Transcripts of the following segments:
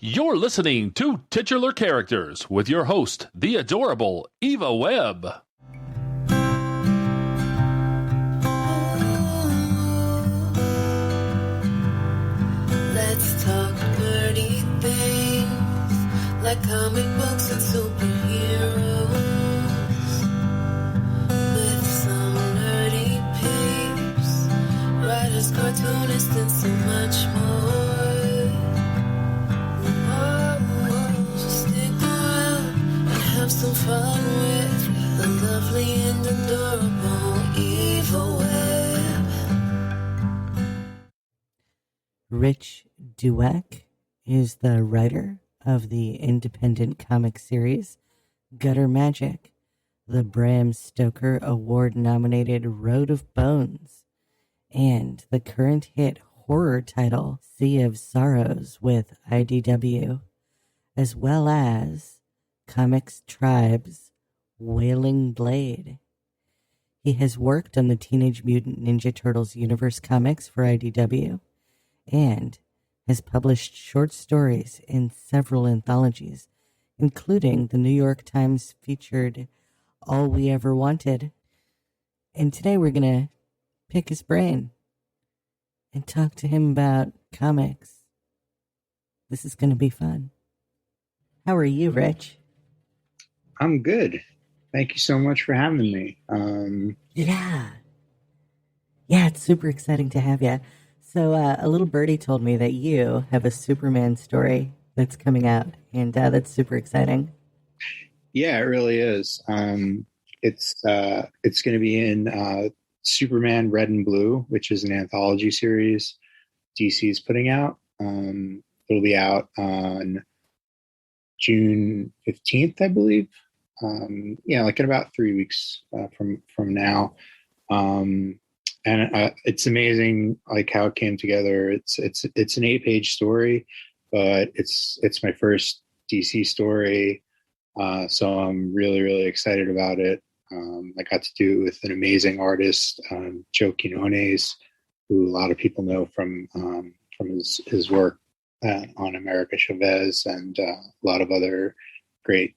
You're listening to Titular Characters with your host, the adorable Eva Webb. Let's talk nerdy things like comic books and superheroes with some nerdy peeps, writers, cartoonists, and so much more. Just stick around and have some fun with the lovely and adorable Eva Webb. Rich Douek is the writer of the independent comic series Gutter Magic, the Bram Stoker Award nominated Road of Bones, and the current hit horror title Sea of Sorrows with IDW, as well as ComixTribe's Wailing Blade. He has worked on the Teenage Mutant Ninja Turtles universe comics for IDW and has published short stories in several anthologies, including the New York Times featured All We Ever Wanted. And today we're going to pick his brain and talk to him about comics. This is going to be fun. How are you, Rich? I'm good. Thank you so much for having me. Yeah, it's super exciting to have you. So a little birdie told me that you have a Superman story that's coming out, and that's super exciting. Yeah, it really is. It's going to be in Superman Red and Blue, which is an anthology series DC is putting out. It'll be out on June 15th, I believe. Like in about 3 weeks from now. And it's amazing, like how it came together. It's an 8-page story, but it's my first DC story, so I'm really, really excited about it. I got to do it with an amazing artist, Joe Quinones, who a lot of people know from his work on America Chavez and a lot of other great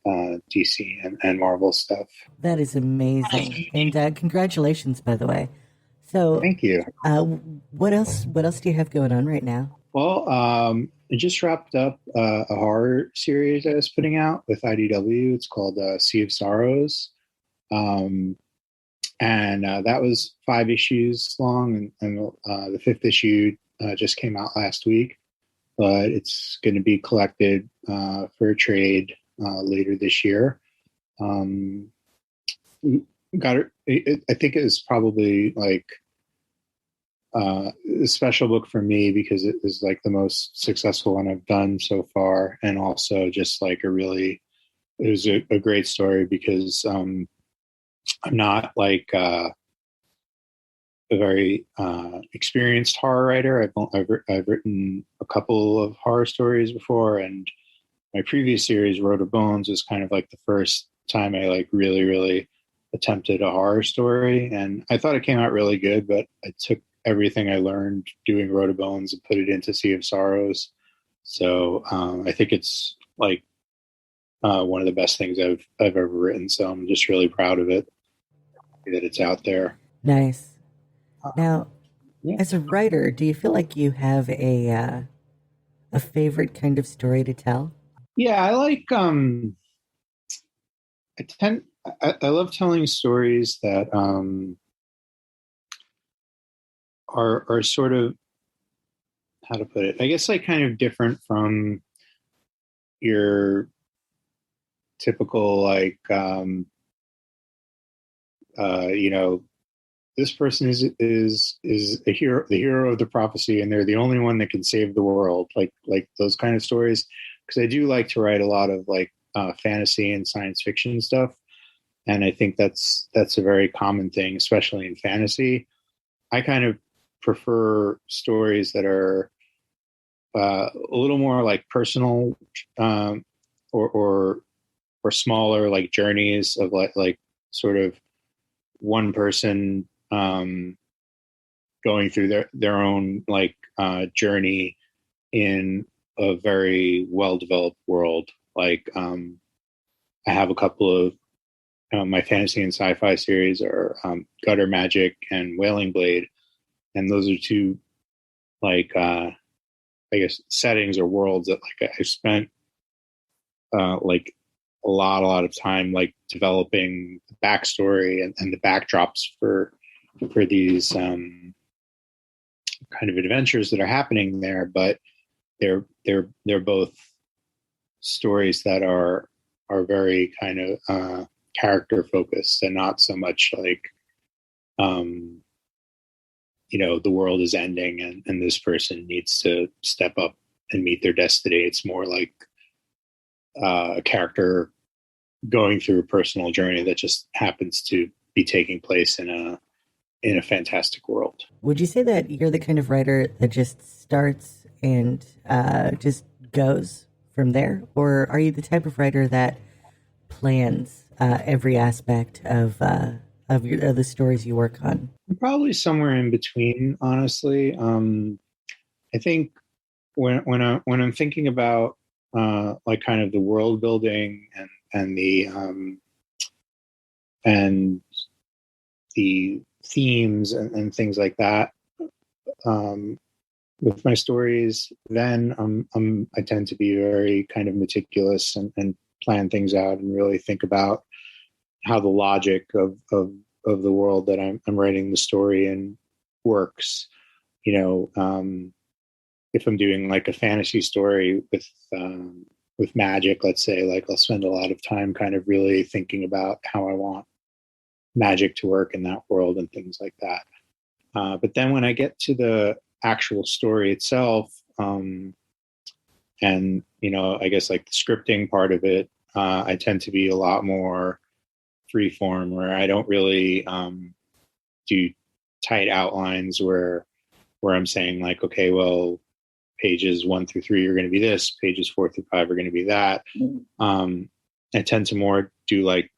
DC and Marvel stuff. That is amazing, and congratulations, by the way. So, thank you. What else do you have going on right now? Well, I just wrapped up a horror series I was putting out with IDW. It's called Sea of Sorrows, and that was 5 issues long, and the 5th issue just came out last week. But it's going to be collected for a trade later this year. Got it. I think it was probably like a special book for me because it was like the most successful one I've done so far, and also just like it was a great story because I'm not like a very experienced horror writer. I've written a couple of horror stories before, and my previous series, Road of Bones, was kind of like the first time I like really, really attempted a horror story. And I thought it came out really good, but I took everything I learned doing Road of Bones and put it into Sea of Sorrows. So I think it's like one of the best things I've ever written. So I'm just really proud of it, that it's out there. Nice. Now, as a writer, do you feel like you have a favorite kind of story to tell? Yeah, I like. I love telling stories that are sort of, how to put it, I guess like kind of different from your typical like this person is a hero, the hero of the prophecy, and they're the only one that can save the world, like those kind of stories. Because I do like to write a lot of like fantasy and science fiction stuff, and I think that's a very common thing, especially in fantasy. I kind of prefer stories that are a little more like personal, or smaller, like journeys of like sort of one person going through their own like journey in a very well developed world. Like I have a couple of my fantasy and sci-fi series are Gutter Magic and Wailing Blade, and those are two like I guess settings or worlds that like I've spent like a lot of time like developing the backstory and the backdrops for these kind of adventures that are happening there. But they're both stories that are very kind of character focused and not so much like the world is ending and this person needs to step up and meet their destiny. It's more like a character going through a personal journey that just happens to be taking place in a fantastic world. Would you say that you're the kind of writer that just starts and just goes from there? Or are you the type of writer that plans every aspect of the stories you work on? I'm probably somewhere in between, honestly. I think when I'm thinking about like kind of the world building and the themes and things like that with my stories, then I tend to be very kind of meticulous and plan things out and really think about how the logic of the world that I'm writing the story in works. If I'm doing like a fantasy story with magic, let's say, like I'll spend a lot of time kind of really thinking about how I want magic to work in that world and things like that. But then when I get to the actual story itself, and I guess like the scripting part of it, I tend to be a lot more free form, where I don't really do tight outlines where I'm saying like, okay, well, pages 1 through 3 are going to be this, pages 4 through 5 are going to be that. I tend to more do like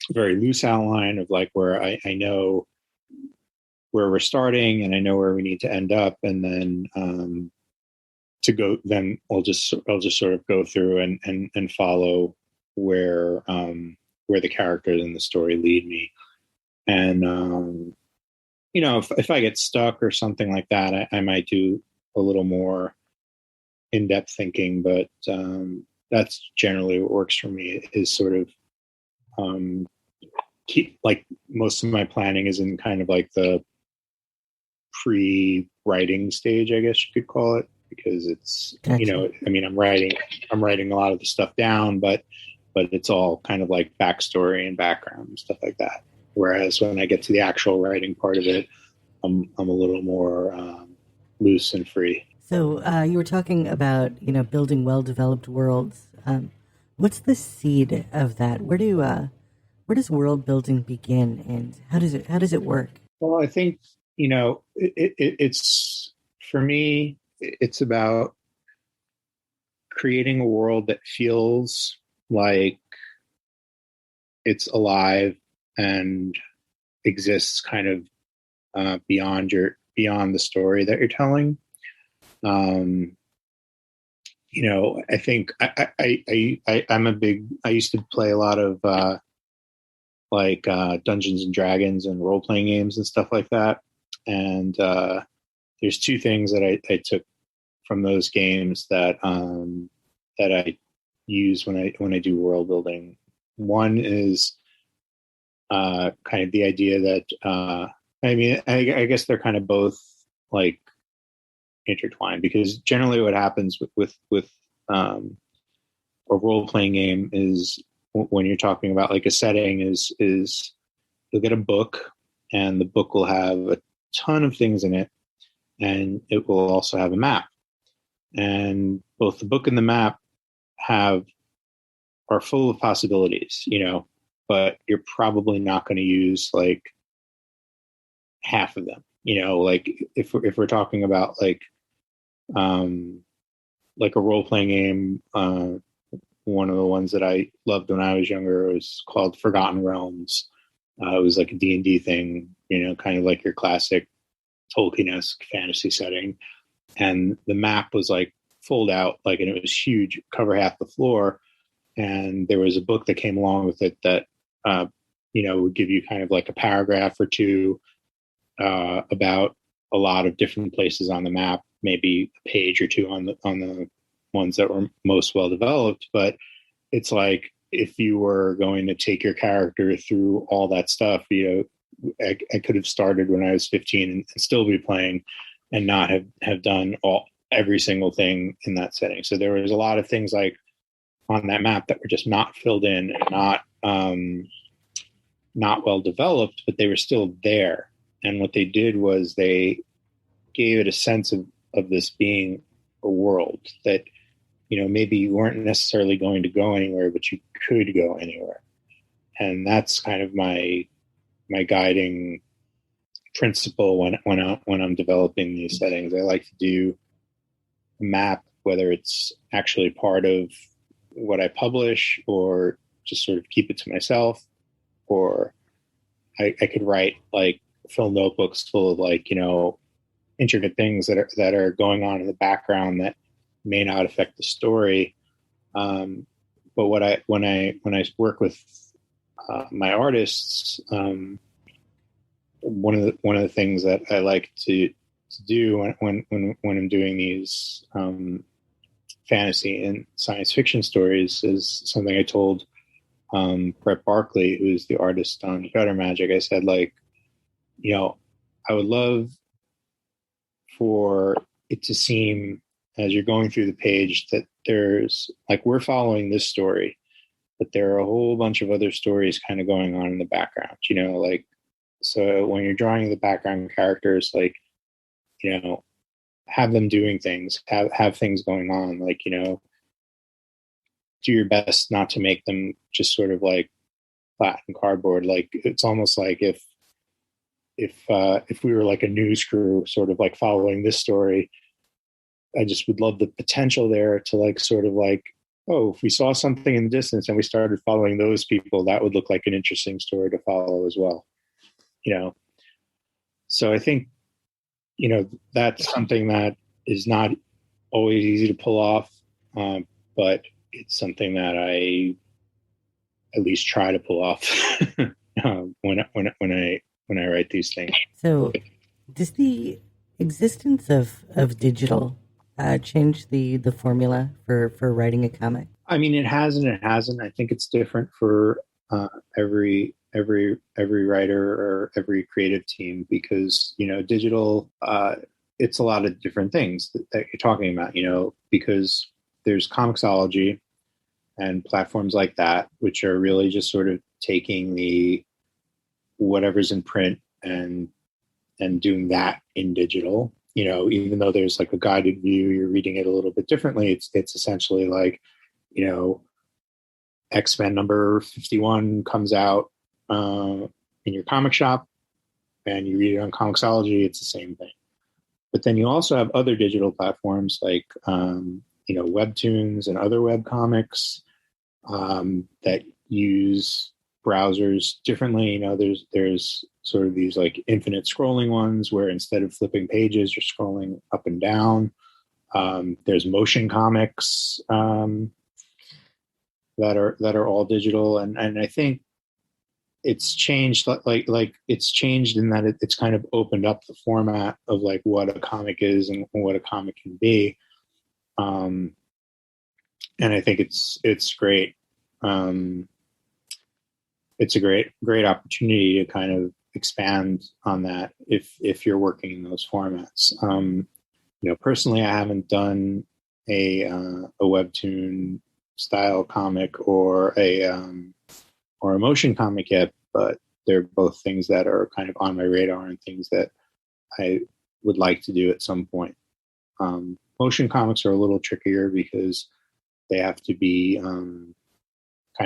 a very loose outline of like where I know where we're starting and I know where we need to end up, and then then I'll just sort of go through and follow where the characters in the story lead me. And if I get stuck or something like that, I might do a little more in-depth thinking, but that's generally what works for me, is sort of keep like most of my planning is in kind of like the pre-writing stage, I guess you could call it, because it's, Gotcha. I'm writing a lot of the stuff down, but it's all kind of like backstory and background and stuff like that. Whereas when I get to the actual writing part of it, I'm a little more loose and free. So you were talking about building well-developed worlds. What's the seed of that? Where does world building begin, and how does it work? Well, I think it's, for me, it's about creating a world that feels like it's alive and exists kind of beyond the story that you're telling. I think I used to play a lot of Dungeons and Dragons and role playing games and stuff like that. And there's two things that I took from those games that I use when I do world building. One is kind of the idea that I guess they're kind of both like intertwined, because generally what happens with a role playing game is, when you're talking about like a setting, is you'll get a book, and the book will have a ton of things in it, and it will also have a map, and both the book and the map are full of possibilities, but you're probably not going to use like half of them. Like if we're talking about like a role playing game, one of the ones that I loved when I was younger was called Forgotten Realms. It was like a D&D thing, kind of like your classic Tolkien-esque fantasy setting. And the map was like fold out, like, and it was huge, cover half the floor. And there was a book that came along with it that, would give you kind of like a paragraph or two about a lot of different places on the map, maybe a page or two on the ones that were most well developed. But it's like, if you were going to take your character through all that stuff, I could have started when I was 15 and still be playing and not have done every single thing in that setting. So there was a lot of things like on that map that were just not filled in and not well developed, but they were still there. And what they did was they gave it a sense of this being a world that, maybe you weren't necessarily going to go anywhere, but you could go anywhere. And that's kind of my guiding principle when I'm developing these settings. I like to do a map, whether it's actually part of what I publish or just sort of keep it to myself, or I could write like fill notebooks full of like, intricate things that are going on in the background that may not affect the story. But when I work with my artists, one of the things that I like to do when I'm doing these fantasy and science fiction stories is something I told Brett Barkley, who's the artist on Gutter Magic. I said, like, I would love for it to seem, as you're going through the page, that there's like, we're following this story, but there are a whole bunch of other stories kind of going on in the background, like, so when you're drawing the background characters, like, have them doing things, have things going on, like, do your best not to make them just sort of like flat and cardboard. Like, it's almost like if we were like a news crew sort of like following this story, I just would love the potential there to like sort of like, oh, if we saw something in the distance and we started following those people, that would look like an interesting story to follow as well. So I think, that's something that is not always easy to pull off, but it's something that I at least try to pull off when I write these things. So, does the existence of digital change the formula for writing a comic? I mean, it has and it hasn't. I think it's different for every writer or every creative team, because digital, it's a lot of different things that you're talking about, because there's ComixTology and platforms like that, which are really just sort of taking the whatever's in print and doing that in digital. Even though there's like a guided view, you're reading it a little bit differently. It's essentially like, X-Men number 51 comes out in your comic shop and you read it on ComixTology, it's the same thing. But then you also have other digital platforms like, Webtoons and other web comics that use browsers differently. There's sort of these like infinite scrolling ones where instead of flipping pages, you're scrolling up and down. There's motion comics that are all digital, and I think it's changed. Like it's changed in that it's kind of opened up the format of like what a comic is and what a comic can be. And I think it's great. It's a great opportunity to kind of expand on that if you're working in those formats. Personally, I haven't done a webtoon style comic or a motion comic yet, but they're both things that are kind of on my radar and things that I would like to do at some point. Motion comics are a little trickier because they have to be kind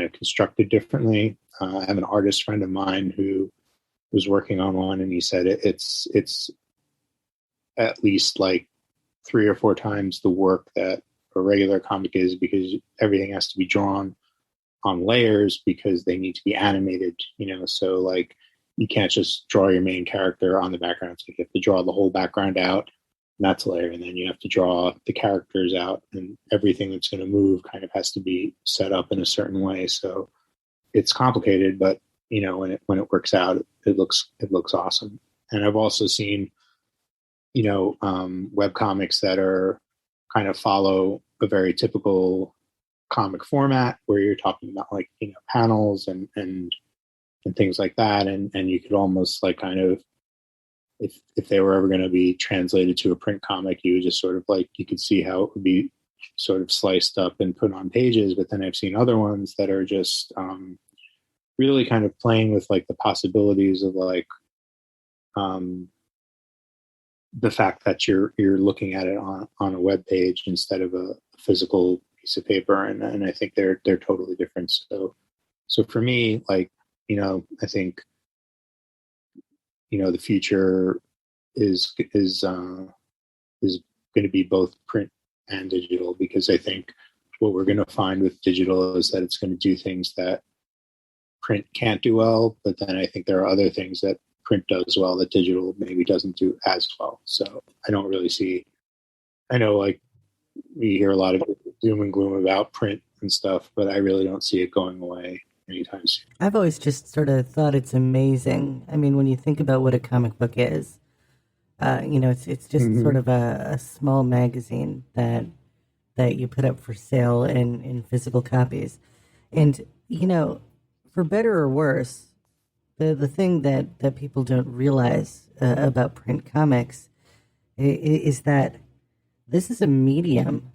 of constructed differently. I have an artist friend of mine who was working on one, and he said it's at least like 3 or 4 times the work that a regular comic is, because everything has to be drawn on layers because they need to be animated, so like you can't just draw your main character on the background. So you have to draw the whole background out that's a layer. And then you have to draw the characters out, and everything that's going to move kind of has to be set up in a certain way. So it's complicated, but when it works out, it looks awesome. And I've also seen, web comics that are kind of follow a very typical comic format where you're talking about like, panels and things like that. And you could almost like kind of, if they were ever going to be translated to a print comic, you would just sort of like, you could see how it would be sort of sliced up and put on pages. But then I've seen other ones that are just really kind of playing with like the possibilities of like the fact that you're looking at it on a web page instead of a physical piece of paper. And I think they're totally different. So for me, like, I think, the future is going to be both print and digital, because I think what we're going to find with digital is that it's going to do things that print can't do well, but then I think there are other things that print does well that digital maybe doesn't do as well. So I don't really see, I know like we hear a lot of doom and gloom about print and stuff, but I really don't see it going away anytime soon. I've always just sort of thought it's amazing. I mean, when you think about what a comic book is, it's just sort of a small magazine that you put up for sale in physical copies. And, for better or worse, the thing that people don't realize about print comics is that this is a medium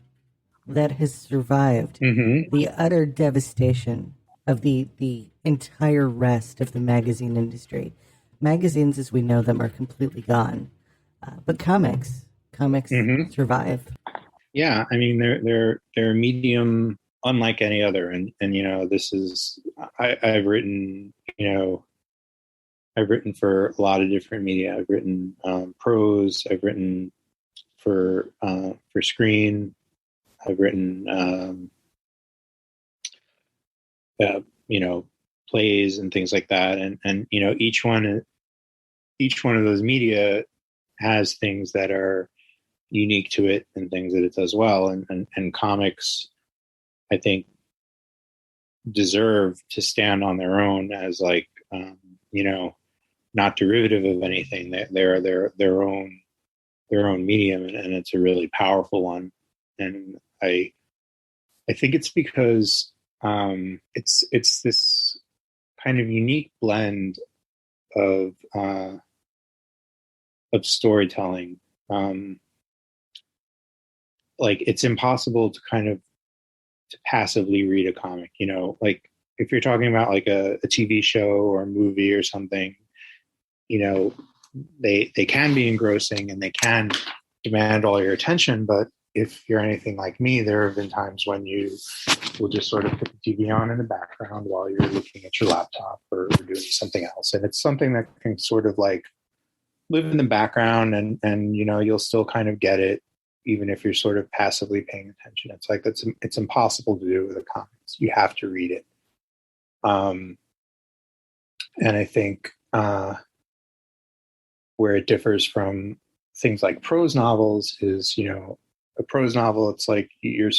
that has survived the utter devastation of the entire rest of the magazine industry. Magazines as we know them are completely gone, but comics survive. Yeah, I mean they're a medium unlike any other, and this is I've written for a lot of different media. I've written prose. I've written for screen. I've written plays and things like that, and each one of those media has things that are unique to it and things that it does well, and comics, I think, deserve to stand on their own as like not derivative of anything. They're their own medium, and it's a really powerful one. And I think it's because it's this kind of unique blend of storytelling. Like it's impossible to kind of to passively read a comic. Like if you're talking about like a TV show or a movie or something, they can be engrossing and they can demand all your attention. But if you're anything like me, there have been times when you will just sort of put the TV on in the background while you're looking at your laptop or doing something else. And it's something that can sort of like live in the background and you'll still kind of get it, even if you're sort of passively paying attention. It's like, it's impossible to do with the comics. You have to read it. And I think where it differs from things like prose novels is, a prose novel, it's like you're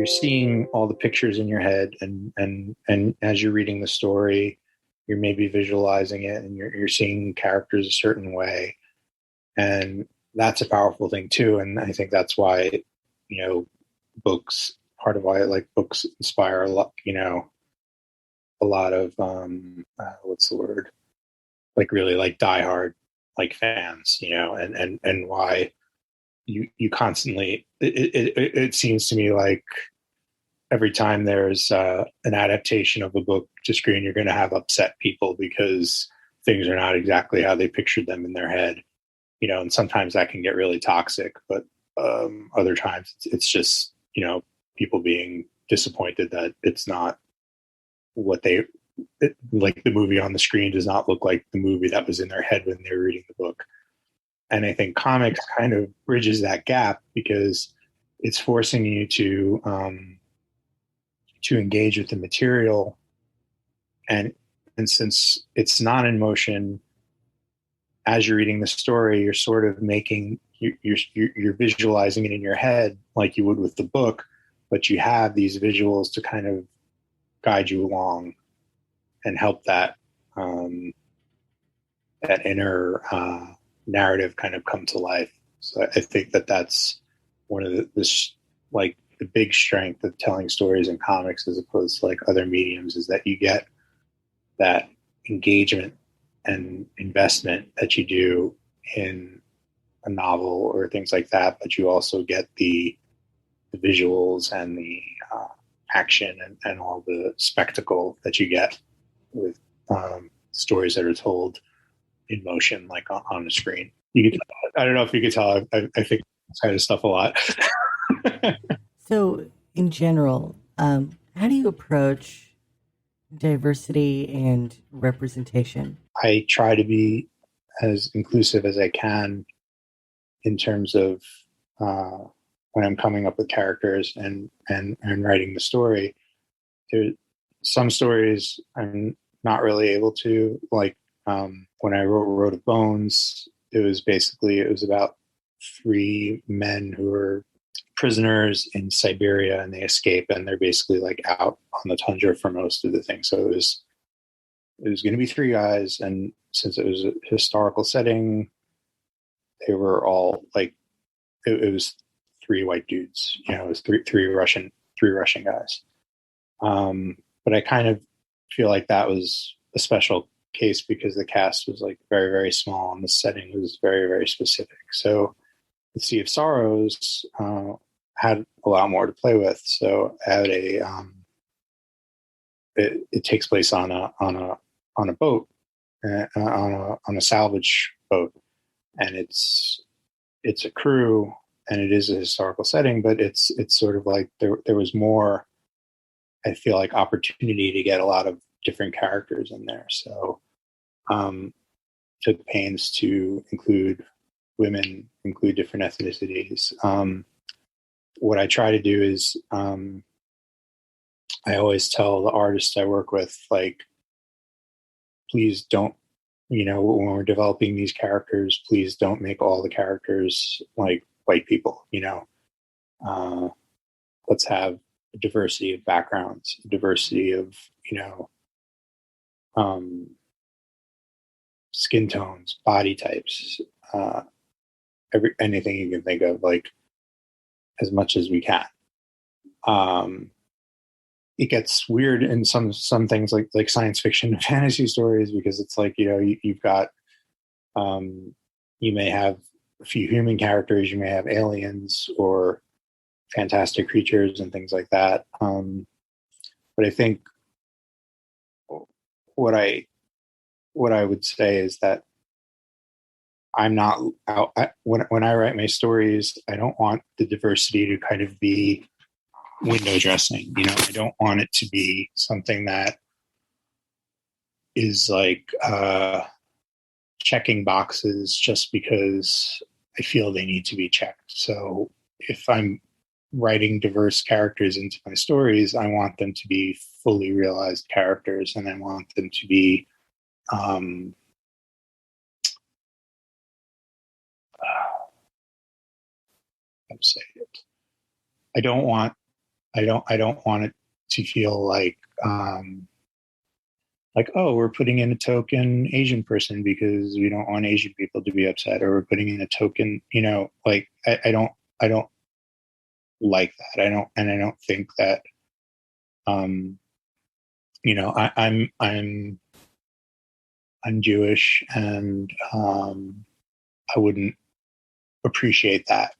seeing all the pictures in your head, and as you're reading the story, you're maybe visualizing it, and you're seeing characters a certain way, and that's a powerful thing too. And I think that's why part of why like books inspire a lot, a lot of what's the word, like really like diehard like fans, and why you constantly, it seems to me like every time there's an adaptation of a book to screen, you're going to have upset people because things are not exactly how they pictured them in their head, and sometimes that can get really toxic, but other times it's just, people being disappointed that it's not what like the movie on the screen does not look like the movie that was in their head when they were reading the book. And I think comics kind of bridges that gap because it's forcing you to engage with the material. And since it's not in motion, as you're reading the story, you're sort of making, you're visualizing it in your head like you would with the book, but you have these visuals to kind of guide you along and help that that inner narrative kind of come to life. So I think that that's one of like the big strength of telling stories in comics as opposed to like other mediums, is that you get that engagement and investment that you do in a novel or things like that, but you also get the visuals and the action and all the spectacle that you get with stories that are told in motion, like on the screen. You could, I don't know if you could tell, I think this kind of stuff a lot. So, in general, how do you approach diversity and representation? I try to be as inclusive as I can in terms of when I'm coming up with characters and writing the story. There's some stories I'm not really able to, like when I wrote Road of Bones, it was about 3 men who were prisoners in Siberia, and they escape, and they're basically like out on the tundra for most of the thing. So it was going to be 3 guys, and since it was a historical setting, they were all like, it was 3 white dudes. It was three Russian guys. But I kind of feel like that was a special case because the cast was like very, very small, and the setting was very, very specific. So the Sea of Sorrows had a lot more to play with. So I had it takes place on a boat, on a salvage boat, and it's a crew, and it is a historical setting, but it's sort of like there was more, I feel like, opportunity to get a lot of different characters in there. So took pains to include women, include different ethnicities. What I try to do is I always tell the artists I work with, like, please don't, when we're developing these characters, please don't make all the characters like white people. Let's have a diversity of backgrounds, a diversity of, skin tones, body types, anything you can think of, like, as much as we can. It gets weird in some things like science fiction and fantasy stories, because it's like, you've got, you may have a few human characters, you may have aliens or fantastic creatures and things like that. But I think what I would say is that I'm not out when I write my stories, I don't want the diversity to kind of be window dressing. I don't want it to be something that is like checking boxes just because I feel they need to be checked. So if I'm writing diverse characters into my stories, I want them to be fully realized characters, and I want them to be how to say it. I don't want it to feel like oh, we're putting in a token Asian person because we don't want Asian people to be upset, or we're putting in a token, like I don't like that. I don't think that I'm Jewish, and I wouldn't appreciate that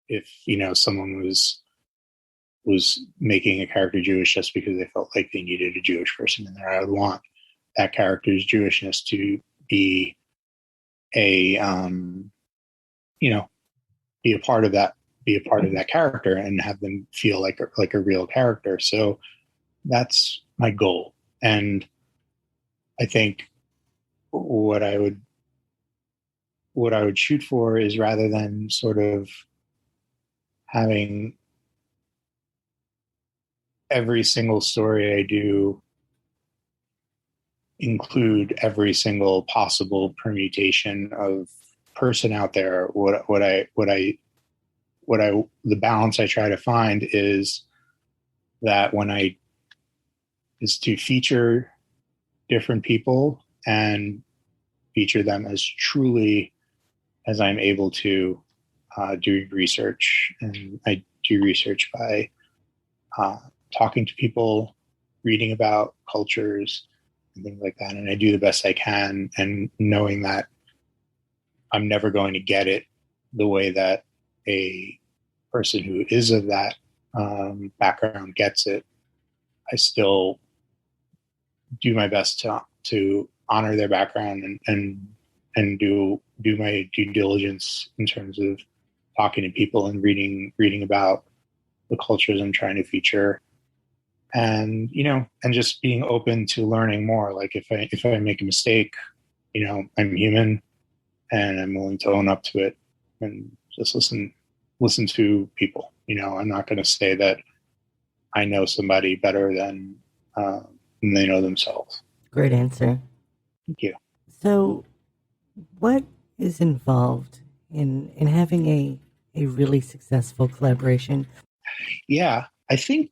if someone was making a character Jewish just because they felt like they needed a Jewish person in there. I would want that character's Jewishness to be be a part of that character, and have them feel like a real character. So that's my goal. And I think what I would shoot for is, rather than sort of having every single story I do include every single possible permutation of person out there. The balance I try to find is that is to feature different people and feature them as truly as I'm able to, doing research. And I do research by talking to people, reading about cultures and things like that. And I do the best I can, and knowing that I'm never going to get it the way that a person who is of that background gets it. I still do my best to honor their background and do my due diligence in terms of talking to people and reading about the cultures I'm trying to feature, and and just being open to learning more. Like if I make a mistake, I'm human, and I'm willing to own up to it and just listen to people. I'm not going to say that I know somebody better than they know themselves. Great answer. Thank you. So, what is involved in having a really successful collaboration? Yeah, I think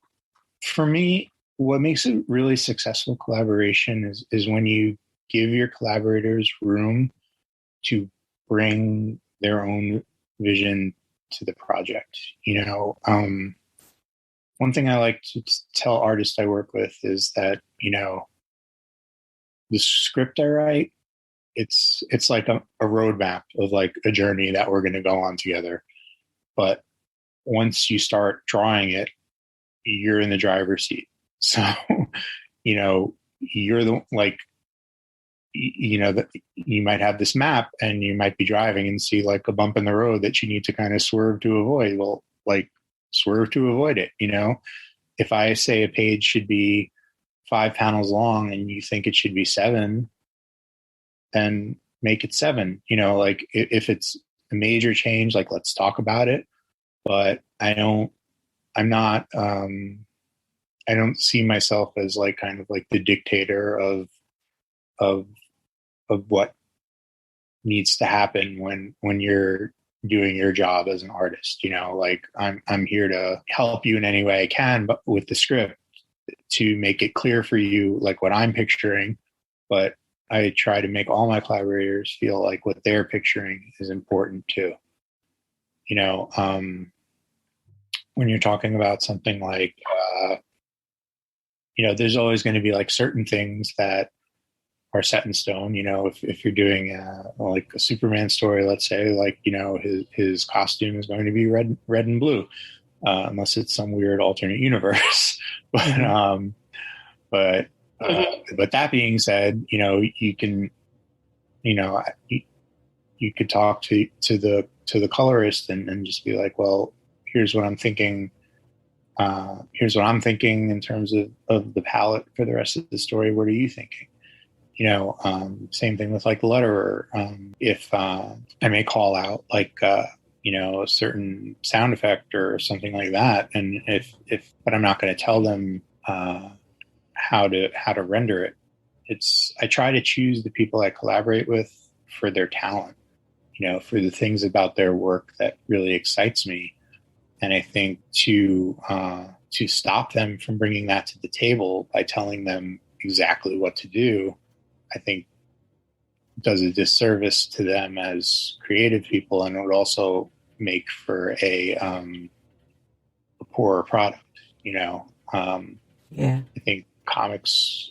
for me, what makes a really successful collaboration is when you give your collaborators room to bring their own vision to the project. One thing I like to tell artists I work with is that, the script I write, it's like a roadmap of like a journey that we're going to go on together. But once you start drawing it, you're in the driver's seat. So, you're that you might have this map and you might be driving and see like a bump in the road that you need to kind of swerve to avoid. Well, like swerve to avoid it. If I say a page should be 5 panels long and you think it should be 7, then make it 7. Like if it's a major change, like let's talk about it. But I don't see myself as like kind of like the dictator of what needs to happen when you're doing your job as an artist. Like I'm here to help you in any way I can, but with the script to make it clear for you, like what I'm picturing. But I try to make all my collaborators feel like what they're picturing is important too. When you're talking about something like, there's always going to be like certain things that are set in stone. If you're doing like a Superman story, let's say, like, his costume is going to be red and blue, unless it's some weird alternate universe. But that being said, you can, you could talk to the colorist and just be like, well, here's what I'm thinking. Here's what I'm thinking in terms of the palette for the rest of the story. What are you thinking? Same thing with like the letterer. If I may call out like, a certain sound effect or something like that. And but I'm not going to tell them, how to render it. I try to choose the people I collaborate with for their talent, for the things about their work that really excites me. And I think to stop them from bringing that to the table by telling them exactly what to do, I think does a disservice to them as creative people, and it would also make for a poorer product. Yeah. I think comics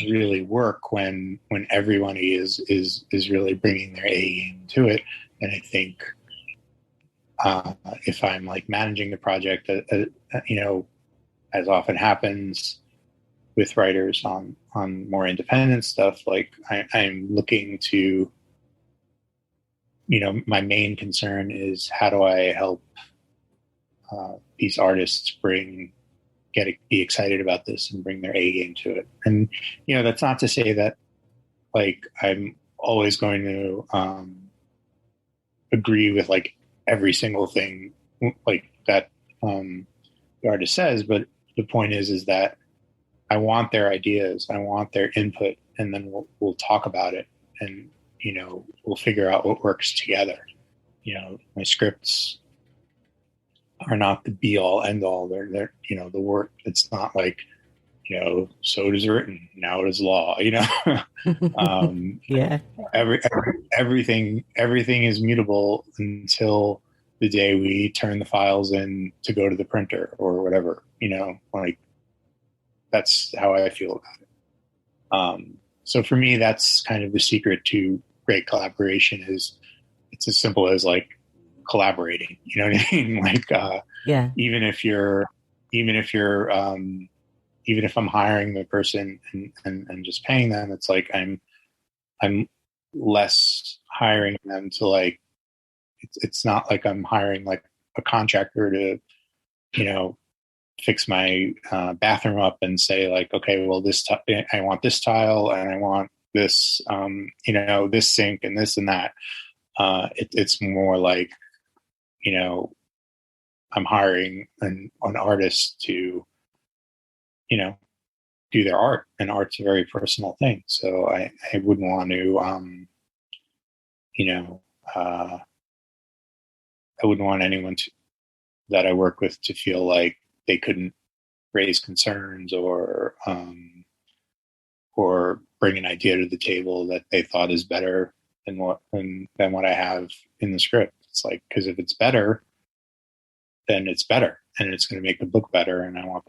really work when everybody is really bringing their A game to it, and I think if I'm like managing the project, as often happens with writers on more independent stuff, like I'm looking to, my main concern is how do I help these artists be excited about this and bring their A game to it. And, that's not to say that like I'm always going to agree with like every single thing like that the artist says, but the point is that I want their ideas, I want their input, and then we'll talk about it, and we'll figure out what works together. My scripts are not the be all end all. They're the work. It's not like, so it is written, now it is law. Yeah. Everything is mutable until the day we turn the files in to go to the printer or whatever. Like, that's how I feel about it. So for me, that's kind of the secret to great collaboration. Is it's as simple as like collaborating. You know what I mean? Like, Yeah. even if I'm hiring the person and just paying them, it's like I'm less hiring them to, like, it's not like I'm hiring like a contractor to, fix my bathroom up and say like, okay, well, I want this tile and I want this, this sink and this and that. It's more like, I'm hiring an artist to, do their art, and art's a very personal thing. So I wouldn't want to, I wouldn't want anyone that I work with to feel like they couldn't raise concerns or bring an idea to the table that they thought is better than what I have in the script. It's like, because if it's better, then it's better, and it's going to make the book better, and I want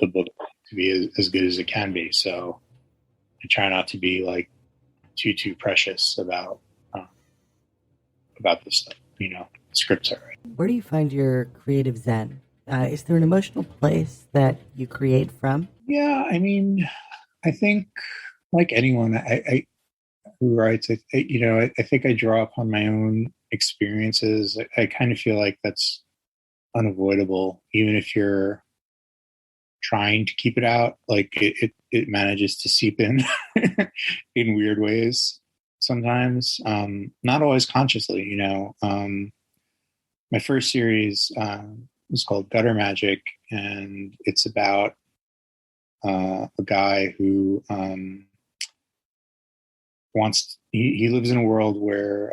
the book to be as good as it can be. So I try not to be like too precious about this stuff. Scripts are right. Where do you find your creative zen? Is there an emotional place that you create from? Yeah, I mean, I think like anyone, I who writes, I think I draw upon my own experiences. I kind of feel like that's unavoidable, even if you're trying to keep it out. Like it manages to seep in in weird ways sometimes, not always consciously. My first series was called Gutter Magic, and it's about a guy who he lives in a world where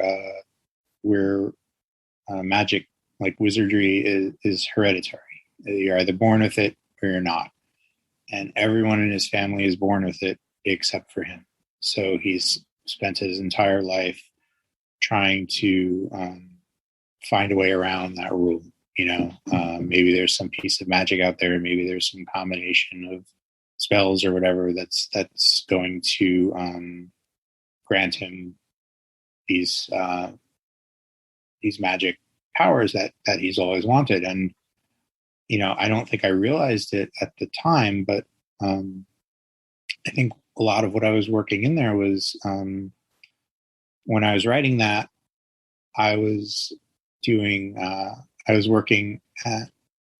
magic, like wizardry, is hereditary. You're either born with it or you're not. And everyone in his family is born with it except for him. So he's spent his entire life trying to find a way around that rule. Maybe there's some piece of magic out there. Maybe there's some combination of spells or whatever that's going to grant him these magic powers that he's always wanted. And I don't think I realized it at the time, but I think a lot of what I was working in there was when I was writing that, I was working at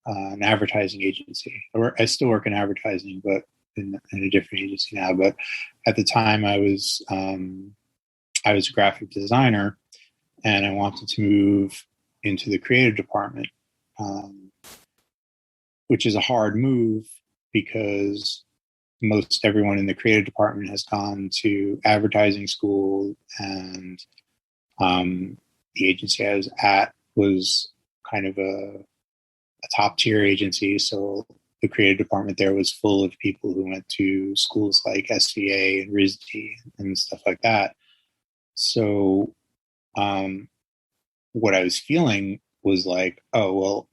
an advertising agency. I still work in advertising, but in a different agency now. But at the time, I was a graphic designer, and I wanted to move into the creative department, which is a hard move because most everyone in the creative department has gone to advertising school, and the agency I was at was kind of a top tier agency. So the creative department there was full of people who went to schools like SVA and RISD and stuff like that. So what I was feeling was like, oh, well,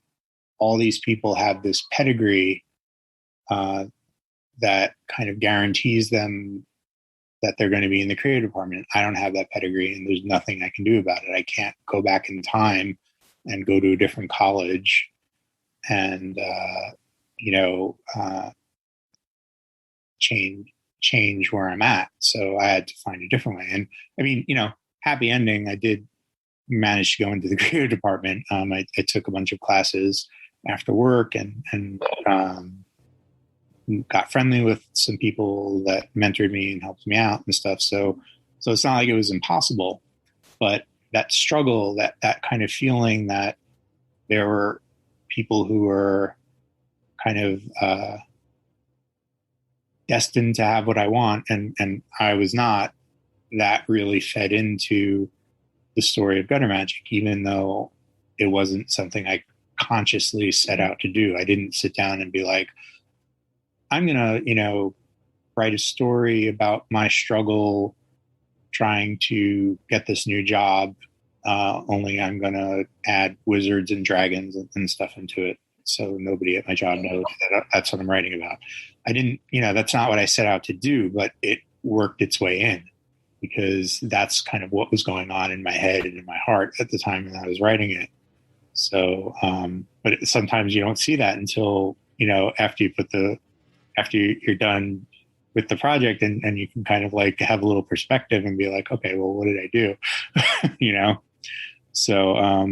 all these people have this pedigree that kind of guarantees them that they're going to be in the creative department. I don't have that pedigree, and there's nothing I can do about it. I can't go back in time and go to a different college and, change where I'm at. So I had to find a different way. And I mean, happy ending, I did manage to go into the creative department. I took a bunch of classes after work and got friendly with some people that mentored me and helped me out and stuff. So it's not like it was impossible, but that struggle, that kind of feeling that there were people who were kind of destined to have what I want, and I was not. That really fed into the story of Gutter Magic, even though it wasn't something I consciously set out to do. I didn't sit down and be like, I'm gonna, write a story about my struggle trying to get this new job. Only I'm gonna add wizards and dragons and stuff into it, so nobody at my job knows that that's what I'm writing about. I didn't, that's not what I set out to do, but it worked its way in because that's kind of what was going on in my head and in my heart at the time when I was writing it. So, but sometimes you don't see that until, after you're done with the project and you can kind of like have a little perspective and be like, okay, well, what did I do? So,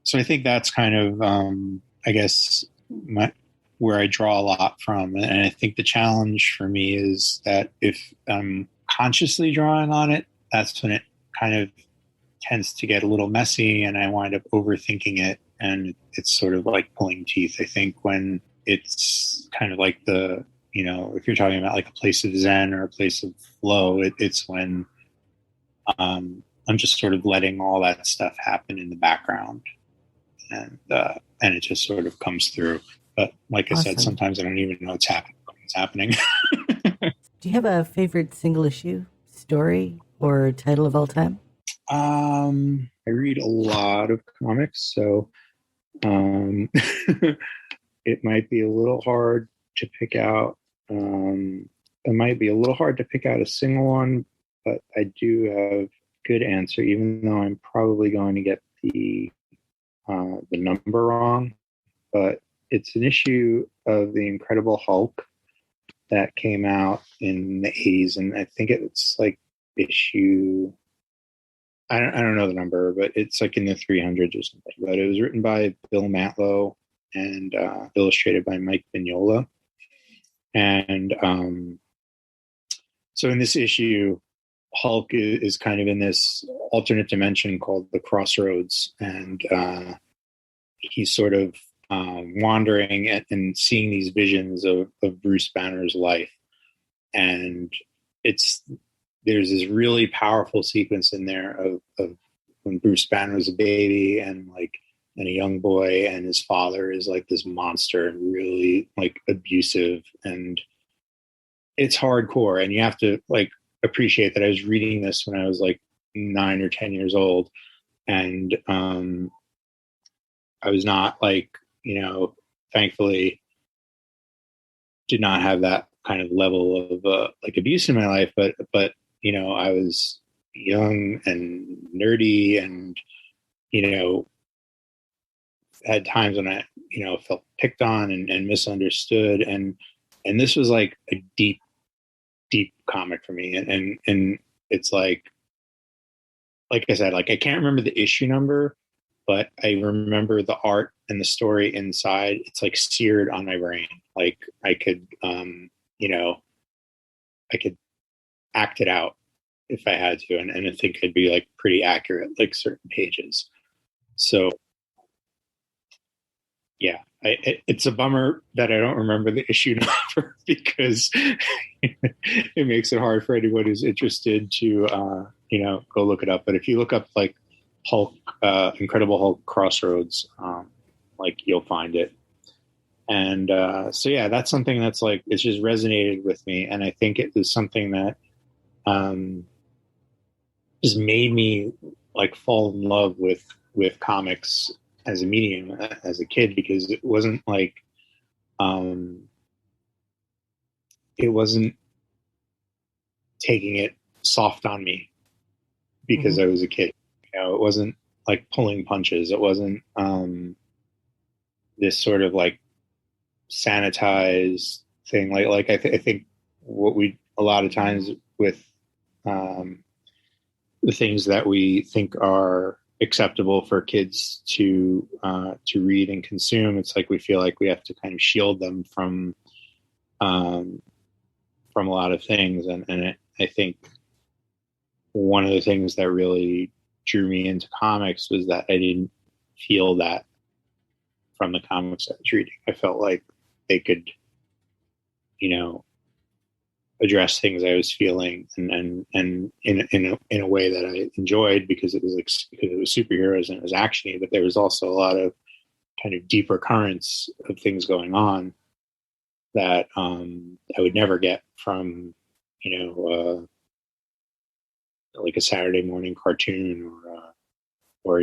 so I think that's kind of, I guess where I draw a lot from. And I think the challenge for me is that if I'm consciously drawing on it, that's when it kind of tends to get a little messy and I wind up overthinking it. And it's sort of like pulling teeth. I think when it's kind of like if you're talking about like a place of Zen or a place of flow, it's when I'm just sort of letting all that stuff happen in the background, and it just sort of comes through. But like I said, sometimes I don't even know it's happening. Do you have a favorite single issue, story, or title of all time? I read a lot of comics, so it might be a little hard to pick out. It might be a little hard to pick out a single one, but I do have a good answer, even though I'm probably going to get the number wrong. But it's an issue of the Incredible Hulk that came out in the 80s, and I think it's like issue. I don't know the number, but it's like in the 300s or something. But it was written by Bill Mantlo and illustrated by Mike Mignola. And so in this issue, Hulk is kind of in this alternate dimension called the Crossroads, and he's sort of wandering and seeing these visions of Bruce Banner's life. And there's this really powerful sequence in there of when Bruce Banner was a baby and a young boy, and his father is like this monster and really like abusive, and it's hardcore. And you have to like appreciate that I was reading this when I was like 9 or 10 years old, and I was not like, thankfully did not have that kind of level of like abuse in my life, but I was young and nerdy and had times when I felt picked on and misunderstood, and this was like a deep comic for me, and it's like I said, like I can't remember the issue number, but I remember the art and the story inside. It's like seared on my brain. Like I could I could act it out if I had to, and I think I'd be like pretty accurate, like certain pages. So yeah, it's a bummer that I don't remember the issue number because it makes it hard for anyone who's interested to go look it up. But if you look up like Hulk, Incredible Hulk Crossroads, like you'll find it. And so yeah, that's something that's like it's just resonated with me, and I think it was something that just made me like fall in love with comics as a medium as a kid, because it wasn't like it wasn't taking it soft on me because I was a kid. It wasn't like pulling punches. It wasn't this sort of like sanitized thing. Like I think what we a lot of times with the things that we think are acceptable for kids to read and consume, it's like we feel like we have to kind of shield them from a lot of things, and I think one of the things that really drew me into comics was that I didn't feel that from the comics I was reading. I felt like they could, address things I was feeling, and in a way that I enjoyed, because it was like, because it was superheroes and it was actiony, but there was also a lot of kind of deeper currents of things going on that I would never get from, like a Saturday morning cartoon, or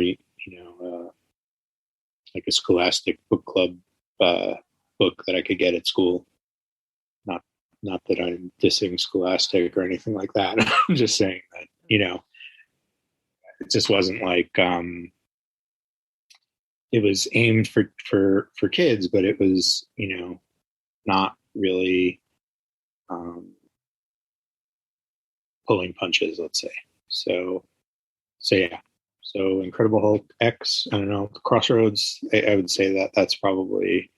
like a Scholastic book club book that I could get at school. Not that I'm dissing Scholastic or anything like that. I'm just saying that, it just wasn't like, it was aimed for kids, but it was, not really pulling punches, let's say. So yeah. So Incredible Hulk X, I don't know, Crossroads, I would say that that's probably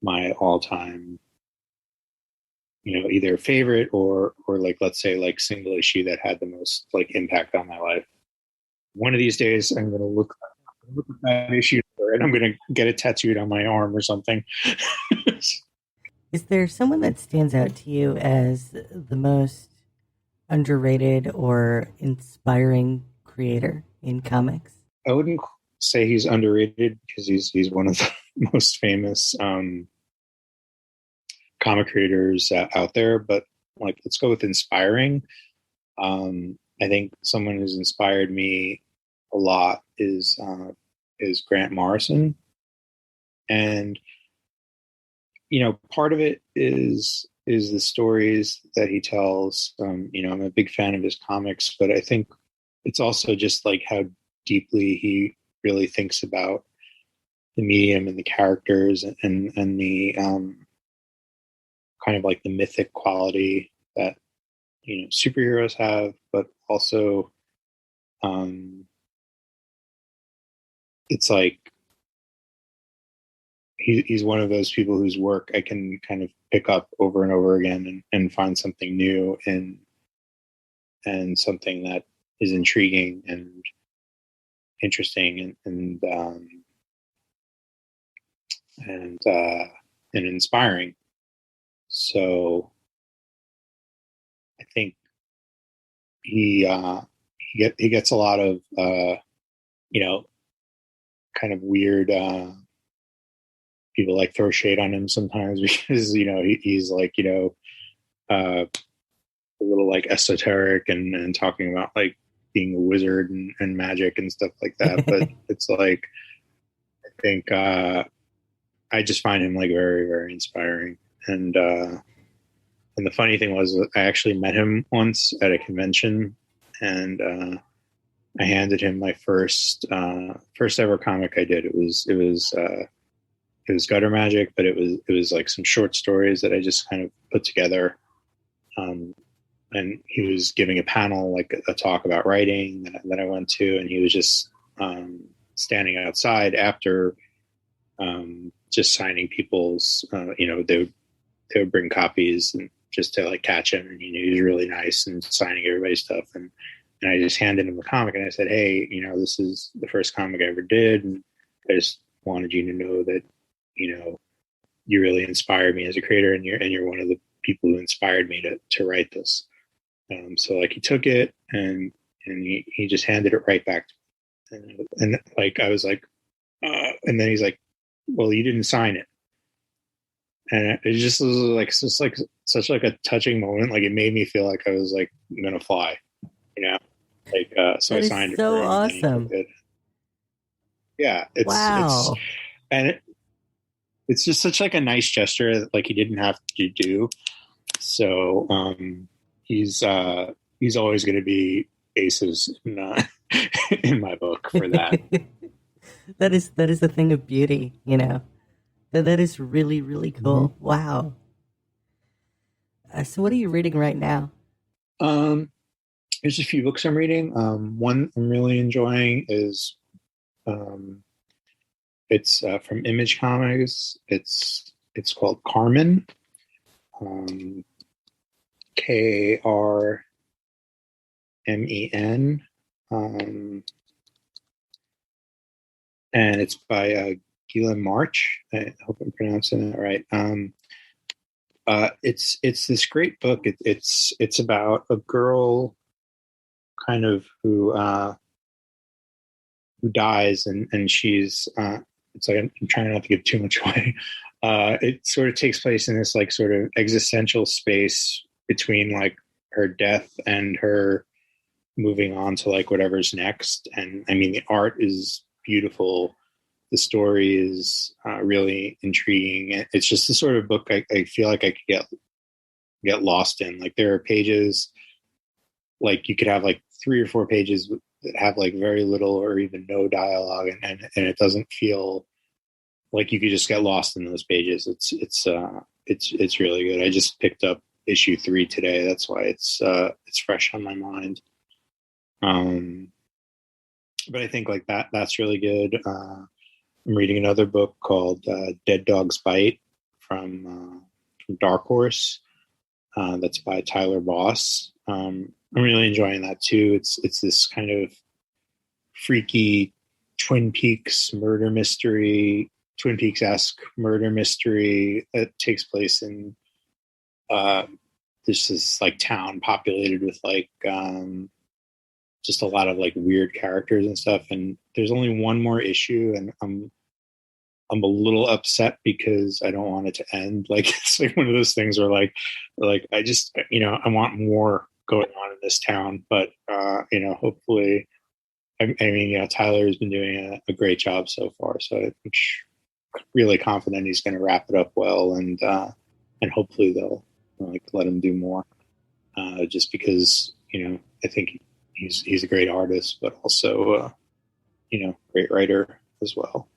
my all-time, either favorite or like, let's say, like, single issue that had the most like impact on my life. One of these days I'm going to look at that issue and I'm going to get it tattooed on my arm or something. Is there someone that stands out to you as the most underrated or inspiring creator in comics? I wouldn't say he's underrated, because he's one of the most famous comic creators out there. But like, let's go with inspiring. I think someone who's inspired me a lot is Grant Morrison, and part of it is the stories that he tells. I'm a big fan of his comics, but I think it's also just like how deeply he really thinks about the medium and the characters, and the kind of like the mythic quality that superheroes have, but also it's like he's one of those people whose work I can kind of pick up over and over again, and find something new and something that is intriguing and interesting and inspiring. So I think he gets a lot of kind of weird people like throw shade on him sometimes, because he's like a little like esoteric and talking about like being a wizard and magic and stuff like that. But it's like, I think I just find him like very, very inspiring. And the funny thing was, I actually met him once at a convention, and I handed him my first ever comic I did. It was Gutter Magic, but it was like some short stories that I just kind of put together. And he was giving a panel, like a talk about writing that I went to, and he was just standing outside after, just signing people's, they would bring copies and just to like catch him, and he was really nice and signing everybody's stuff. And I just handed him a comic, and I said, "Hey, this is the first comic I ever did, and I just wanted you to know that, you really inspired me as a creator, and you're one of the people who inspired me to write this." So like, he took it and he just handed it right back to me. And like, I was like, and then he's like, "Well, you didn't sign it." And it just was like, such like a touching moment. Like, it made me feel like I was like going to fly, like, so That I is signed it so for him. awesome. Yeah. Wow. It's just such like a nice gesture that like he didn't have to do. So, he's always going to be aces in my book for that. That is the thing of beauty, That is really, really cool. Mm-hmm. Wow. So what are you reading right now? There's a few books I'm reading. One I'm really enjoying is it's from Image Comics. It's called Carmen. Karmen. And it's by Gila March. I hope I'm pronouncing that right. It's this great book. It's about a girl kind of who dies, and she's it's like I'm trying not to give too much away. It sort of takes place in this like sort of existential space between like her death and her moving on to like whatever's next. And I mean, the art is beautiful. The story is really intriguing. It's just the sort of book I feel like I could get lost in. Like there are pages, like you could have like 3 or 4 pages that have like very little or even no dialogue, and it doesn't feel like you could just get lost in those pages. It's really good. I just picked up issue 3 today. That's why it's fresh on my mind. But I think like that's really good. I'm reading another book called Dead Dog's Bite from Dark Horse. That's by Tyler Boss. I'm really enjoying that too. It's this kind of freaky Twin Peaks Esque murder mystery that takes place in this like town populated with like just a lot of like weird characters and stuff. And there's only one more issue, and I'm a little upset because I don't want it to end. Like it's like one of those things where like I just I want more going on in this town. But hopefully, I mean Tyler has been doing a great job so far. So I'm really confident he's going to wrap it up well, and hopefully they'll like let him do more. Just because I think he's a great artist, but also great writer as well.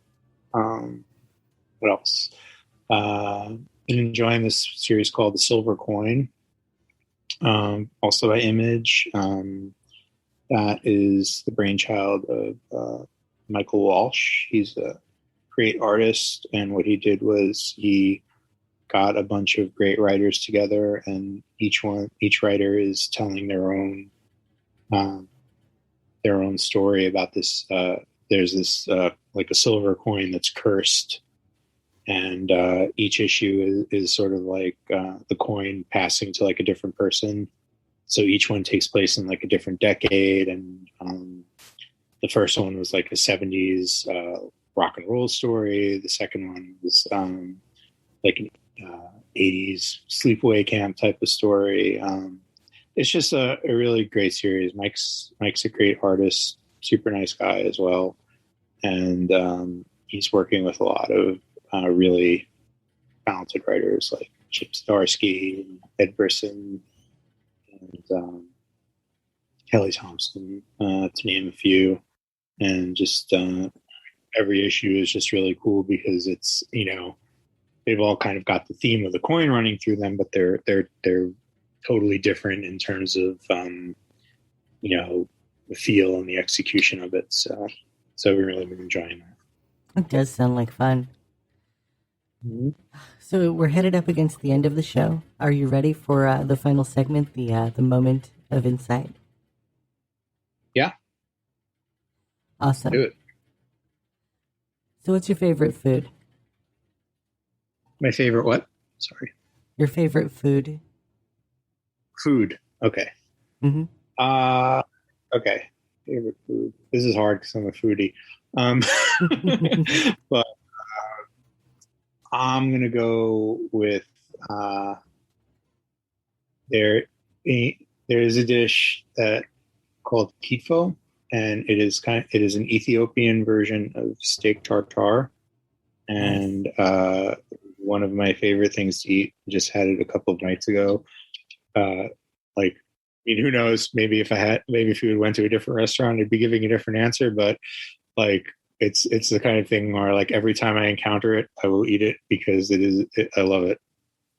What else? Been enjoying this series called The Silver Coin, also by Image. That is the brainchild of Michael Walsh. He's a great artist, and what he did was he got a bunch of great writers together, and each writer is telling their own story about this. There's this like a silver coin that's cursed, and each issue is sort of like the coin passing to like a different person. So each one takes place in like a different decade, and the first one was like a 70s rock and roll story. The second one was like an 80s sleepaway camp type of story. It's just a really great series. Mike's a great artist, super nice guy as well. And he's working with a lot of really talented writers like Chip Zdarsky, and Ed Brisson, and Kelly Thompson, to name a few. And just every issue is just really cool because it's, they've all kind of got the theme of the coin running through them, but they're totally different in terms of the feel and the execution of it. So we've really been enjoying that. It does sound like fun. Mm-hmm. So we're headed up against the end of the show. Are you ready for the final segment, the moment of insight? Yeah. Awesome. Do it. So what's your favorite food? My favorite what? Sorry. Your favorite food? Food. Okay. Mm-hmm. Okay. Favorite food. This is hard because I'm a foodie. But I'm gonna go with there is a dish called kitfo, and it is an Ethiopian version of steak tartare, and one of my favorite things to eat. Just had it a couple of nights ago. Who knows? Maybe if we went to a different restaurant, I'd be giving a different answer. But like, it's the kind of thing where like every time I encounter it, I will eat it because I love it.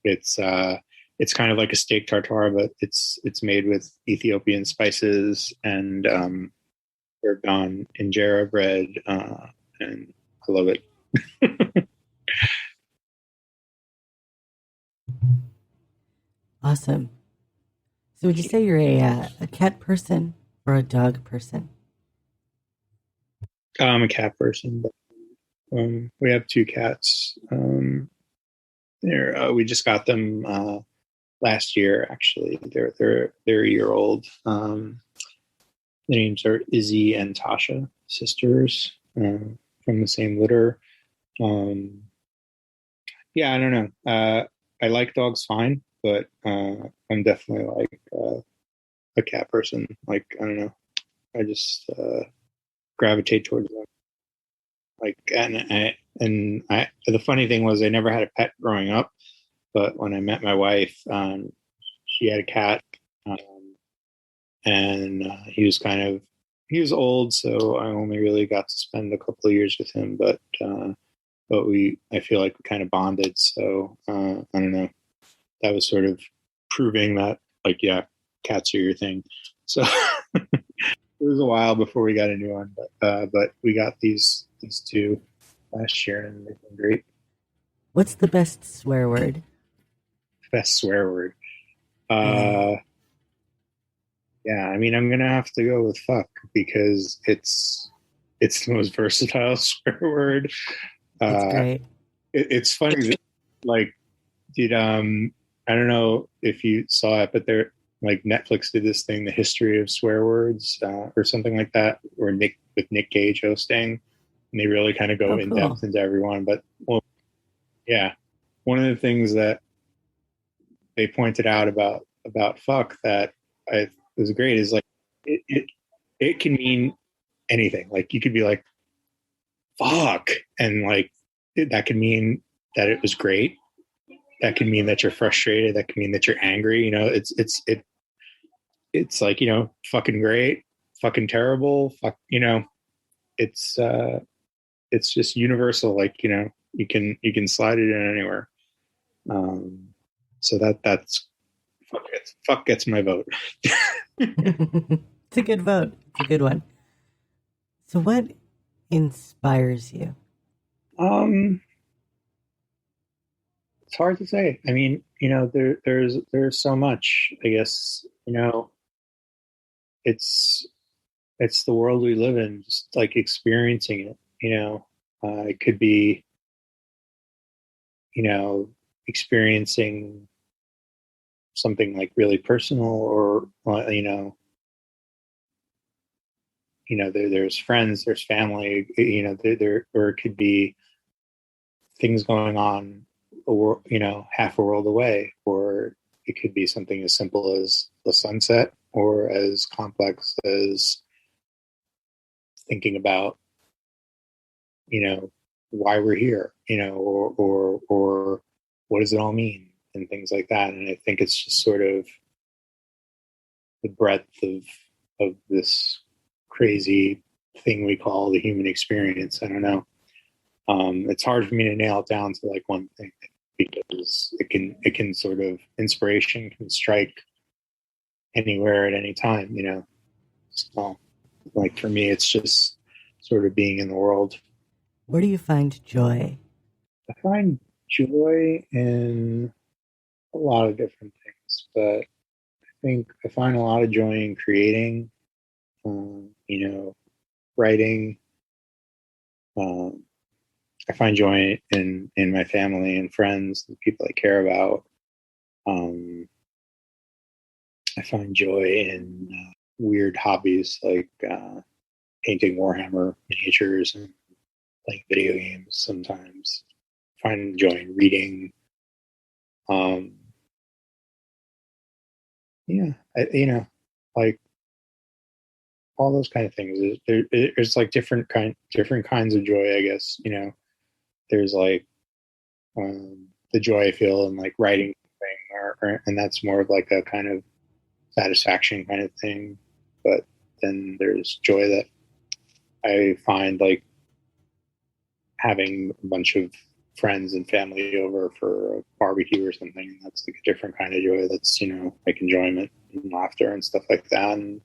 It's kind of like a steak tartare, but it's made with Ethiopian spices and served on injera bread, and I love it. Awesome. So would you say you're a cat person or a dog person? I'm a cat person, but we have 2 cats. We just got them last year. Actually, they're a year old. Their names are Izzy and Tasha, sisters from the same litter. Yeah, I don't know. I like dogs fine, but I'm definitely like a cat person. Like, I don't know. I just gravitate towards them. Like, the funny thing was I never had a pet growing up, but when I met my wife, she had a cat, and he was old, so I only really got to spend a couple of years with him, but I feel like we kind of bonded. So I don't know. That was sort of proving that, like, yeah, cats are your thing. So it was a while before we got a new one, but we got these two last year, and they've been great. What's the best swear word? Best swear word. Yeah, I mean, I'm gonna have to go with fuck because it's the most versatile swear word. That's great. It's funny that, like, I don't know if you saw it, but like Netflix did this thing, the history of swear words, or something like that, or Nick Cage hosting, and they really kind of go in depth into everyone. But yeah, one of the things that they pointed out about fuck that was great is, like, it can mean anything. Like, you could be like fuck, and like that could mean that it was great. That could mean that you're frustrated. That could mean that you're angry. You know, it's like, you know, fucking great, fucking terrible, fuck. You know, it's just universal. Like, you know, you can slide it in anywhere. So that's fuck gets my vote. It's a good vote. It's a good one. So what inspires you? It's hard to say. I mean, you know, there's so much, I guess, you know, it's the world we live in, just like experiencing it, you know. It could be, you know, experiencing something like really personal, or there's friends, there's family, you know, there or it could be things going on, you know, half a world away, or it could be something as simple as the sunset, or as complex as thinking about, you know, why we're here, you know, or what does it all mean, and things like that. And I think it's just sort of the breadth of this crazy thing we call the human experience. I don't know. It's hard for me to nail it down to like one thing, because it can sort of, inspiration can strike anywhere at any time, you know. So, like, for me, it's just sort of being in the world. Where do you find joy? I find joy in a lot of different things, but I think I find a lot of joy in creating, you know, writing. I find joy in my family and friends, the people I care about. I find joy in weird hobbies like painting Warhammer miniatures and playing video games sometimes. I find joy in reading. You know, like all those kind of things. There's like different kinds of joy, I guess. You know, there's like the joy I feel in like writing thing, and that's more of like a kind of satisfaction kind of thing. But then there's joy that I find like having a bunch of friends and family over for a barbecue or something. That's like a different kind of joy. That's, you know, like enjoyment and laughter and stuff like that. And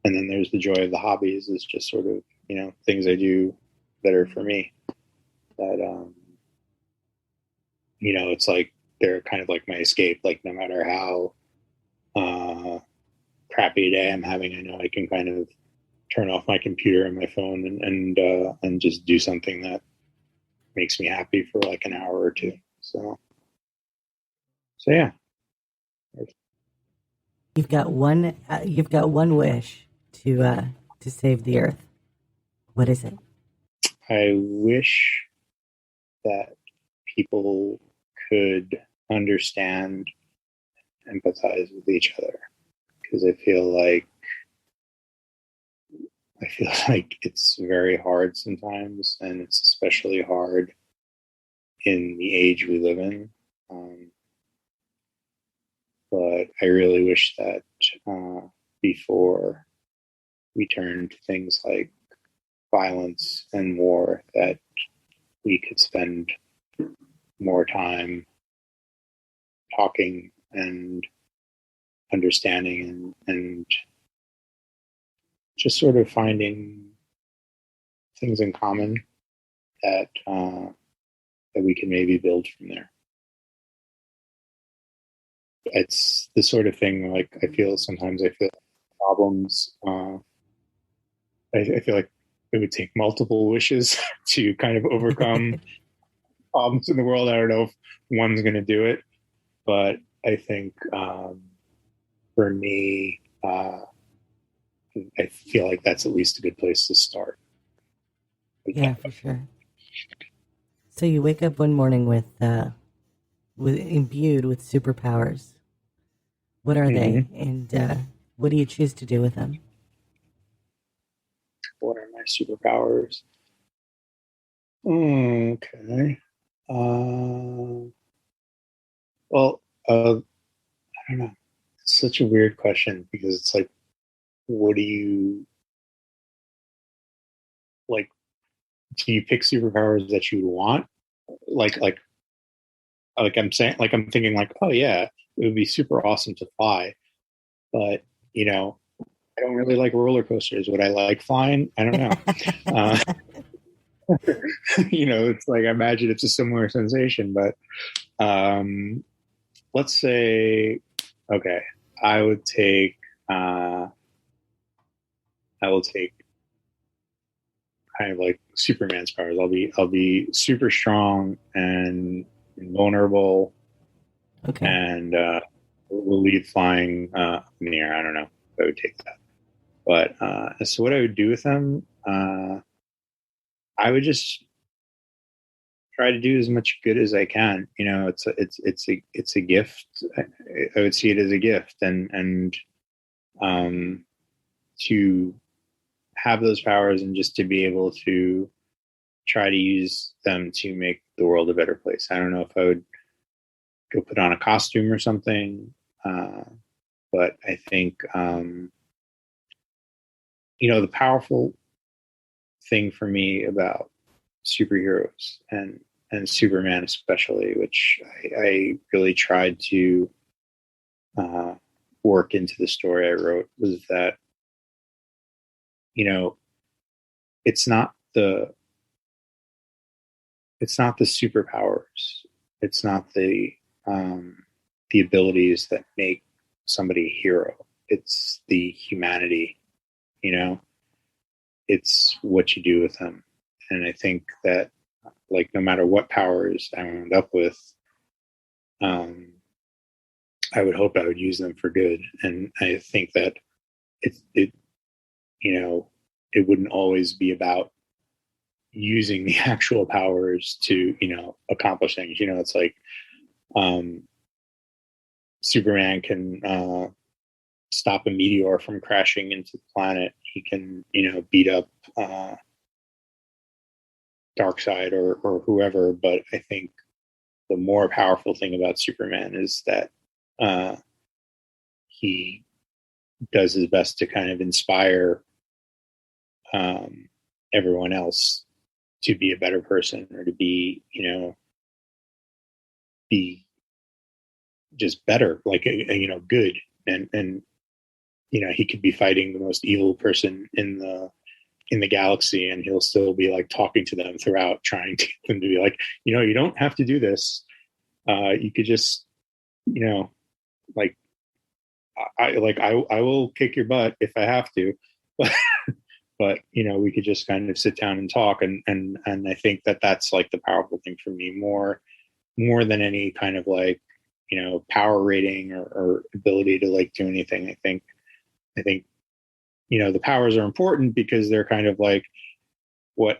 then there's the joy of the hobbies, is just sort of, you know, things I do that are for me, that, you know, it's like, they're kind of like my escape. Like, no matter how crappy day I'm having, I know I can kind of turn off my computer and my phone and just do something that makes me happy for like an hour or two. So So yeah, You've got one. You've got one wish to save the Earth. What is it? I wish that people could understand, empathize with each other, because I feel like it's very hard sometimes, and it's especially hard in the age we live in. But I really wish that before we turn to things like violence and war, that we could spend more time talking and understanding and just sort of finding things in common that that we can maybe build from there. It's the sort of thing, like, I feel problems. I feel like it would take multiple wishes to kind of overcome problems in the world. I don't know if one's going to do it, but I think for me, I feel like that's at least a good place to start. Yeah, for sure. So you wake up one morning with imbued with superpowers. What are they, and what do you choose to do with them? What are my superpowers? Okay. Well, I don't know. It's such a weird question, because it's like, what do you like? Do you pick superpowers that you want? Like I'm saying, like, I'm thinking like, oh yeah, it would be super awesome to fly, but I don't really like roller coasters. Would I like flying? I don't know. It's like, I imagine it's a similar sensation, but let's say, okay, I will take kind of like Superman's powers. I'll be super strong and invulnerable. Okay. And we'll leave flying in the air. I don't know if I would take that. But as to what I would do with them, I would just try to do as much good as I can. It's a gift. I would see it as a gift, and to have those powers and just to be able to try to use them to make the world a better place. I don't know if I would go put on a costume or something, but I think the powerful thing for me about superheroes and Superman especially, which I really tried to work into the story I wrote, was that it's not the superpowers, it's not the abilities that make somebody a hero. It's the humanity, it's what you do with them. And I think that, like, no matter what powers I end up with, I would hope I would use them for good. And I think that it wouldn't always be about using the actual powers to, accomplish things. It's like, Superman can stop a meteor from crashing into the planet. He can, beat up Darkseid or whoever. But I think the more powerful thing about Superman is that he does his best to kind of inspire everyone else to be a better person, or to be, be just better, like, good. And he could be fighting the most evil person in the galaxy, and he'll still be like talking to them throughout, trying to get them to be like, you don't have to do this. You could just, like, I will kick your butt if I have to, but we could just kind of sit down and talk. And I think that that's like the powerful thing for me, more than any kind of like power rating or ability to like do anything. I think the powers are important because they're kind of like what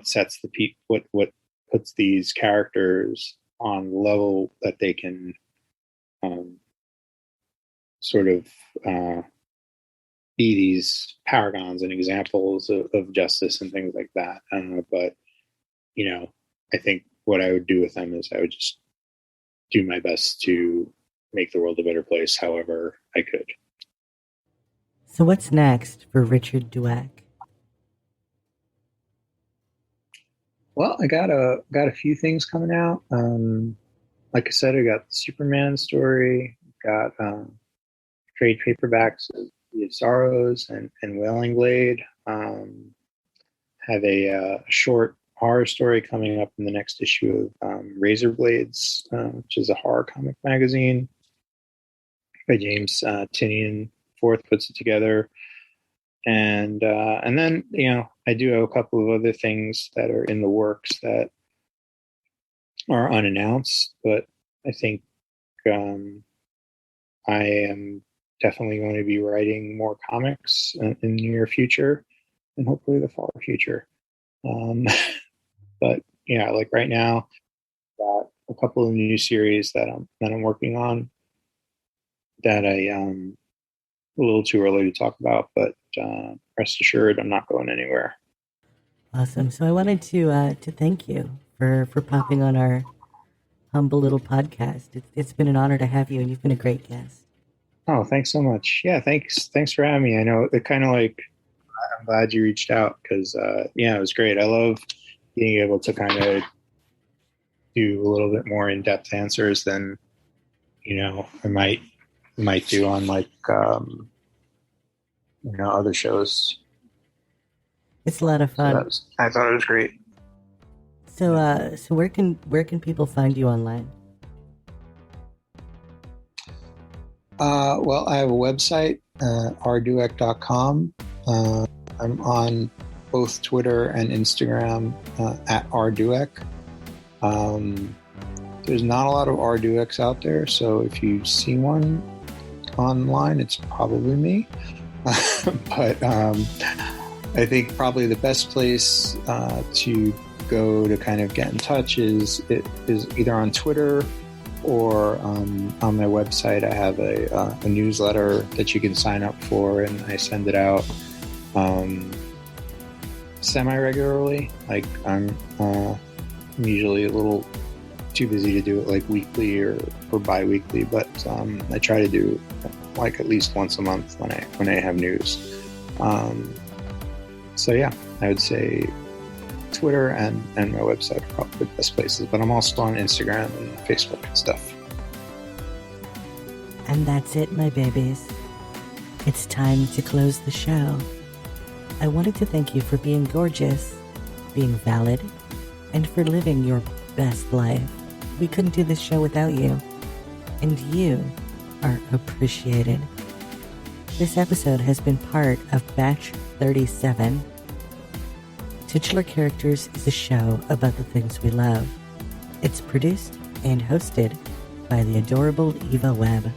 sets what puts these characters on the level that they can sort of be these paragons and examples of justice and things like that. But I think what I would do with them is I would just do my best to make the world a better place however I could. So what's next for Richard Douek? Well, I got a few things coming out. Like I said, I got the Superman story, got trade paperbacks of The Sorrows and Wailing Blade. Have a short horror story coming up in the next issue of Razor Blades, which is a horror comic magazine by James Tinian IV puts it together. And then, I do have a couple of other things that are in the works that are unannounced, but I think I am definitely going to be writing more comics in the near future and hopefully the far future. But yeah, like right now, got a couple of new series that I'm working on that a little too early to talk about, but rest assured, I'm not going anywhere. Awesome. So I wanted to thank you for popping on our humble little podcast. It's been an honor to have you, and you've been a great guest. Oh, thanks so much. Yeah, thanks for having me. I know it kind of like, I'm glad you reached out because it was great. I love being able to kind of do a little bit more in-depth answers than I might do on like other shows. It's a lot of fun. So I thought it was great. So where can people find you online? Well, I have a website, rdouek.com. I'm on both Twitter and Instagram at rdouek. There's not a lot of rdoueks out there, so if you see one online, it's probably me. But I think probably the best place to go to kind of get in touch is either on Twitter or on my website. I have a newsletter that you can sign up for, and I send it out semi-regularly. Like I'm usually a little too busy to do it like weekly or bi-weekly, but I try to do like at least once a month when I have news. So yeah, I would say Twitter and my website are probably the best places, but I'm also on Instagram and Facebook and stuff. And that's it, my babies. It's time to close the show. I wanted to thank you for being gorgeous, being valid, and for living your best life. We couldn't do this show without you, and you are appreciated. This episode has been part of Batch 37. Titular Characters is a show about the things we love. It's produced and hosted by the adorable Eva Webb.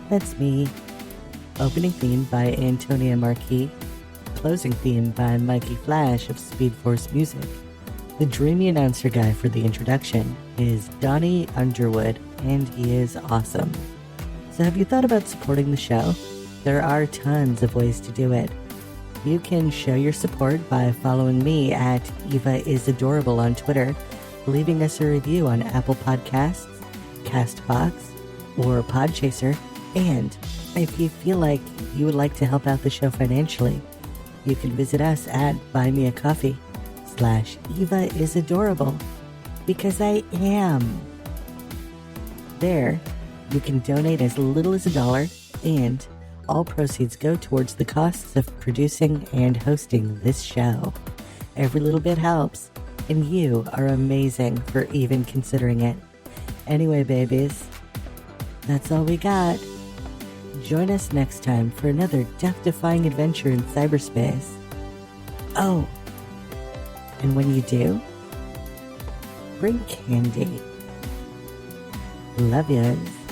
That's me. Opening theme by Antonia Marquis. Closing theme by Mikey Flash of Speed Force Music. The dreamy announcer guy for the introduction is Donnie Underwood, and he is awesome. So have you thought about supporting the show? There are tons of ways to do it. You can show your support by following me at Eva is Adorable on Twitter, leaving us a review on Apple Podcasts, CastBox, or Podchaser, and if you feel like you would like to help out the show financially, you can visit us at buymeacoffee.com/Eva is Adorable, because I am. There, you can donate as little as $1, and all proceeds go towards the costs of producing and hosting this show. Every little bit helps, and you are amazing for even considering it. Anyway, babies, that's all we got. Join us next time for another death-defying adventure in cyberspace. Oh, and when you do, bring candy. Love yous.